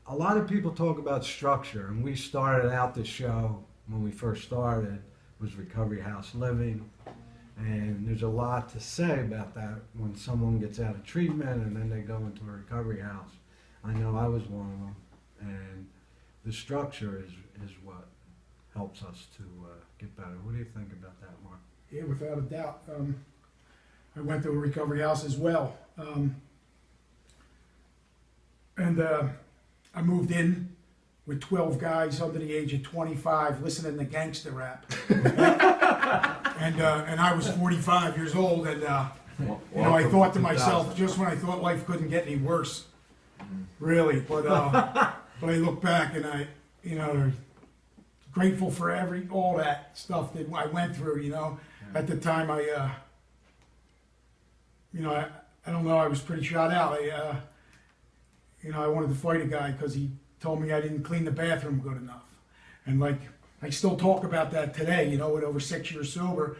a lot of people talk about structure, and we started out the show when we first started was Recovery House Living, and there's a lot to say about that when someone gets out of treatment and then they go into a recovery house. I know I was one of them, and the structure is what helps us to get better. What do you think about that, Mark? Yeah, without a doubt. I went to a recovery house as well. And I moved in with 12 guys under the age of 25 listening to gangster rap. and I was 45 years old, and you know, I thought to myself, just when I thought life couldn't get any worse, really. But I look back and I, you know, grateful for all that stuff that I went through. You know, at the time you know, I don't know, I was pretty shot out. You know, I wanted to fight a guy because he told me I didn't clean the bathroom good enough. And like, I still talk about that today, you know, with over 6 years sober.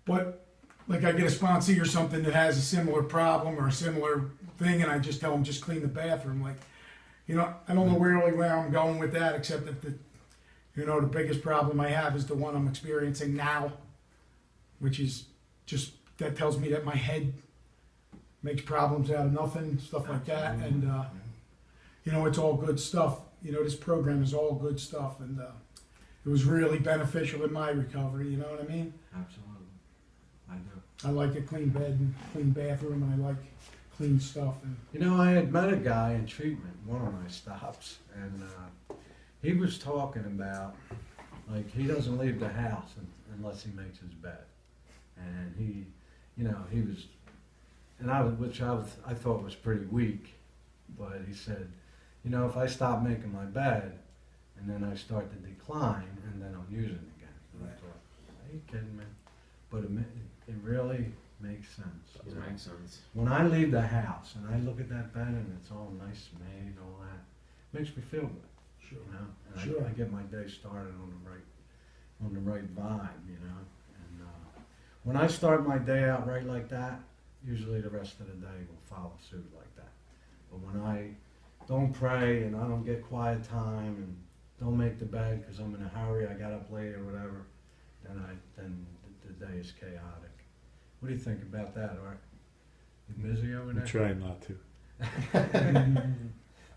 But like, I get a sponsee or something that has a similar problem or a similar thing, and I just tell them, just clean the bathroom. Like, you know, I don't know really where I'm going with that, except that you know, the biggest problem I have is the one I'm experiencing now, which is just, that tells me that my head makes problems out of nothing, stuff like that. And, you know, it's all good stuff. You know, this program is all good stuff. And it was really beneficial in my recovery, you know what I mean? Absolutely. I do. I like a clean bed and clean bathroom, and I like clean stuff. And You know, I had met a guy in treatment, one of my stops, and he was talking about, like, he doesn't leave the house unless he makes his bed. And he, you know, he was, and I thought was pretty weak, but he said, you know, if I stop making my bed, and then I start to decline, and then I'm using it again. And I thought, are you kidding me? But it really makes sense. Does make sense. When I leave the house and I look at that bed and it's all nice made, all that, it makes me feel good. sure. You know, and Sure. I get my day started on the right vibe, you know. And when I start my day out right like that, usually the rest of the day will follow suit like that. But when I don't pray and I don't get quiet time and don't make the bed because I'm in a hurry, I got up late or whatever, then the day is chaotic. What do you think about that, Art? You busy over there? I'm trying not to.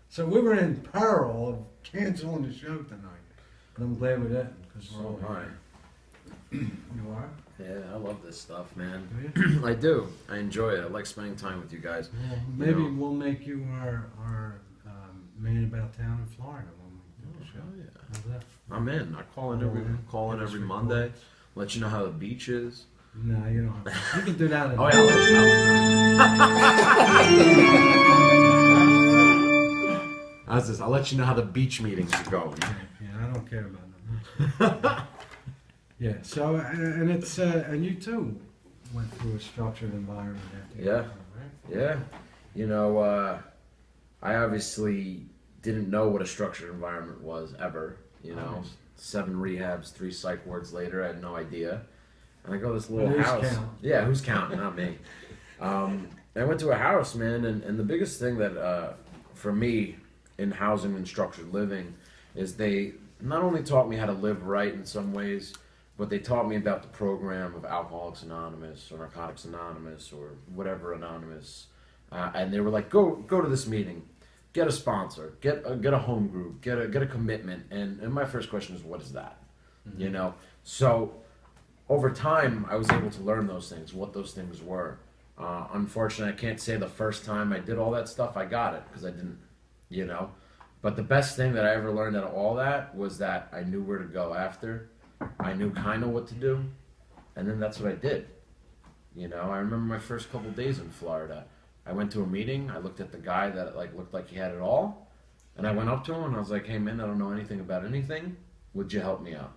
So we were in peril of canceling the show tonight, but I'm glad we didn't because we're all So am I. here. You are? Yeah, I love this stuff, man. Do you? I do. I enjoy it. I like spending time with you guys. Well, maybe know. we'll make you our man about town in Florida when we do the show. Oh, yeah. How's that? I'm in. I call in Give us every reports. Monday. Let you know how the beach is. No, you don't have to. You can do that in Oh yeah, I'll let you know. How's this? I'll let you know how the beach meetings are going. Yeah, I don't care about them. Yeah, so, and it's, and you too went through a structured environment after you Yeah. got out, right? Yeah. You know, I obviously didn't know what a structured environment was ever. You know, Nice. 7 rehabs, 3 psych wards later, I had no idea. And I go to this little Who's house. counting? Yeah, who's counting? Not me. I went to a house, man, and the biggest thing that, for me, in housing and structured living, is they not only taught me how to live right in some ways, but they taught me about the program of Alcoholics Anonymous or Narcotics Anonymous or whatever Anonymous. And they were like, go to this meeting, get a sponsor, get a home group, get a commitment. And my first question is, what is that? Mm-hmm. You know, so over time I was able to learn those things, what those things were. Unfortunately, I can't say the first time I did all that stuff I got it, because I didn't, you know. But the best thing that I ever learned out of all that was that I knew where to go after. I knew kind of what to do, and then that's what I did. You know, I remember my first couple days in Florida. I went to a meeting. I looked at the guy that like looked like he had it all, and I went up to him and I was like, "Hey man, I don't know anything about anything. Would you help me out?"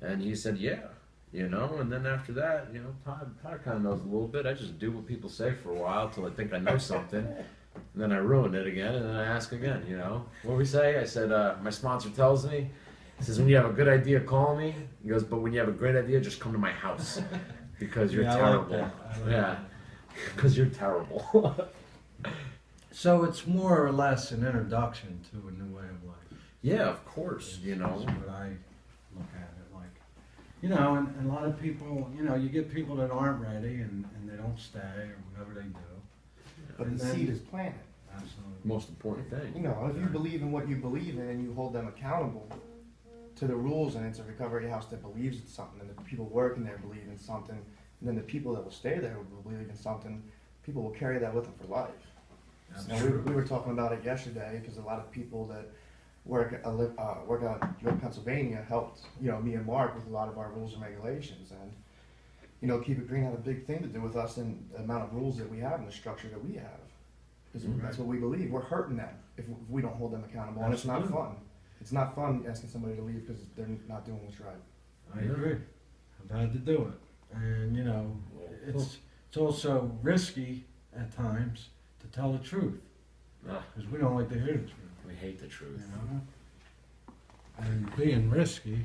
And he said, "Yeah." You know, and then after that, you know, Todd kind of knows a little bit. I just do what people say for a while till I think I know something, and then I ruin it again, and then I ask again. You know, what do we say? I said, my sponsor tells me. He says, when you have a good idea, call me. He goes, but when you have a great idea, just come to my house. Because you're Yeah, I like terrible. that. I like Yeah. Because you're terrible. So it's more or less an introduction to a new way of life. Yeah, of course. You know. That's what I look at it like. You know, and a lot of people, you know, you get people that aren't ready and they don't stay or whatever they do. But And the then- seed is planted. Absolutely. Most important thing. You know, if you believe in what you believe in and you hold them accountable to the rules, and it's a recovery house that believes in something, and the people working there believe in something, and then the people that will stay there will believe in something, people will carry that with them for life. And we were talking about it yesterday because a lot of people that work out York, Pennsylvania helped, you know, me and Mark with a lot of our rules and regulations. And, you know, Keep It Green had a big thing to do with us and the amount of rules that we have and the structure that we have. Because that's what we believe. We're hurting them if we don't hold them accountable. And it's not Absolutely. fun. It's not fun asking somebody to leave because they're not doing what's right. I agree. I've had to do it. And, you know, it's also risky at times to tell the truth Ah, because we don't like to hear the truth, we hate the you truth. know? And being risky,